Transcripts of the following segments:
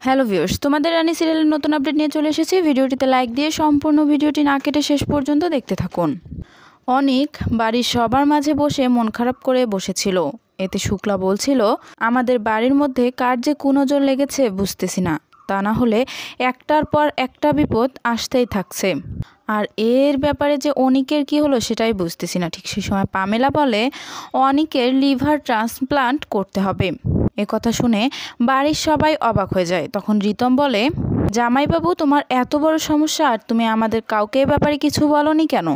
Hello viewers, তোমাদের রানী সিরিয়ালের নতুন আপডেট নিয়ে চলে এসেছি। ভিডিওটিতে লাইক দিয়ে সম্পূর্ণ ভিডিওটি না কেটে শেষ পর্যন্ত দেখতে থাকুন। অনিক বাড়ির সবার মাঝে বসে মন খারাপ করে বসেছিল। এতে শুক্লা বলছিল, আমাদের বাড়ির মধ্যে কার যে কুনজর লেগেছে বুঝতেছি না, তা না হলে একটার পর একটা বিপদ আসতেই থাকছে। আর এর ব্যাপারে যে অনিকের কি হলো সেটাই বুঝতেছি না। ঠিক সেই সময় পামেলা বলে, অনিকের লিভার ট্রান্সপ্লান্ট করতে হবে। কথা শুনে বাড়ির সবাই অবাক হয়ে যায়। তখন রিতম বলে, জামাইবাবু, তোমার এত বড় সমস্যা আর তুমি আমাদের কাউকে এ ব্যাপারে কিছু বলনি কেন?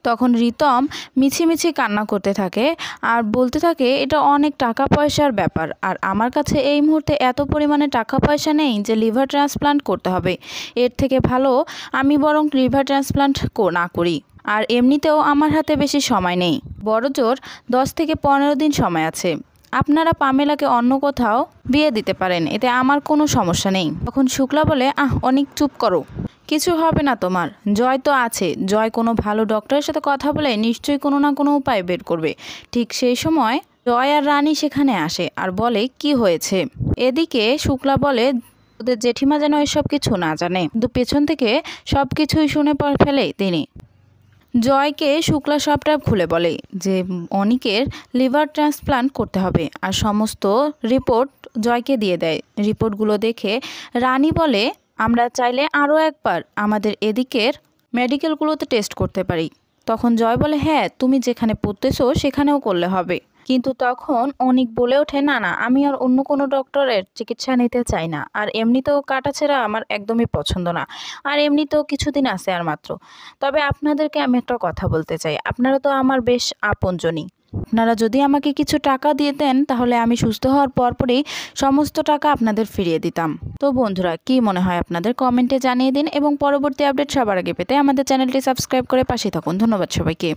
তখন রিতম মিছিমিছি কান্না করতে থাকে আর বলতে থাকে, এটা অনেক টাকা পয়সার ব্যাপার, আর আমার কাছে এই মুহূর্তে এত পরিমাণে টাকা পয়সা নেই যে লিভার ট্রান্সপ্লান্ট করতে হবে। এর থেকে ভালো আমি বরং লিভার ট্রান্সপ্লান্ট না করি। আর এমনিতেও আমার হাতে বেশি সময় নেই, বড় জোর 10 থেকে 15 দিন সময় আছে। আপনারা পামেলাকে অন্য কোথাও বিয়ে দিতে পারেন, এতে আমার কোনো সমস্যা নেই। তখন শুক্লা বলে, অনেক চুপ করো, কিছু হবে না তোমার। জয় তো আছে, জয় কোনো ভালো ডক্টরের সাথে কথা বলে নিশ্চয়ই কোনো না কোনো উপায় বের করবে। ঠিক সেই সময় জয় আর রানী সেখানে আসে আর বলে, কি হয়েছে? এদিকে শুক্লা বলে, ওদের জেঠিমা যেন এসব কিছু না জানে। কিন্তু পেছন থেকে সব কিছুই শুনে ফেলে তিনি। জয়কে শুক্লা সবটা খুলে বলে যে অনিকের লিভার ট্রান্সপ্লান্ট করতে হবে, আর সমস্ত রিপোর্ট জয়কে দিয়ে দেয়। রিপোর্টগুলো দেখে রানী বলে, আমরা চাইলে আরও একবার আমাদের এদিকের মেডিকেলগুলোতে টেস্ট করতে পারি। তখন জয় বলে, হ্যাঁ, তুমি যেখানে পড়তেছো সেখানেও করলে হবে। কিন্তু তখন অনিক বলে ওঠে, না না, আমি আর অন্য কোনো ডক্টরের চিকিৎসা নিতে চাই না। আর এমনিতেও কাটাছেঁড়া আমার একদমই পছন্দ না। আর এমনিতেও কিছুদিন আছে আর মাত্র। তবে আপনাদেরকে আমি একটা কথা বলতে চাই, আপনারা তো আমার বেশ আপনজনই। আপনারা যদি আমাকে কিছু টাকা দিয়ে দেন তাহলে আমি সুস্থ হওয়ার পরপরই সমস্ত টাকা আপনাদের ফিরিয়ে দিতাম। তো বন্ধুরা, কি মনে হয় আপনাদের কমেন্টে জানিয়ে দিন, এবং পরবর্তী আপডেট সবার আগে পেতে আমাদের চ্যানেলটি সাবস্ক্রাইব করে পাশে থাকুন। ধন্যবাদ সবাইকে।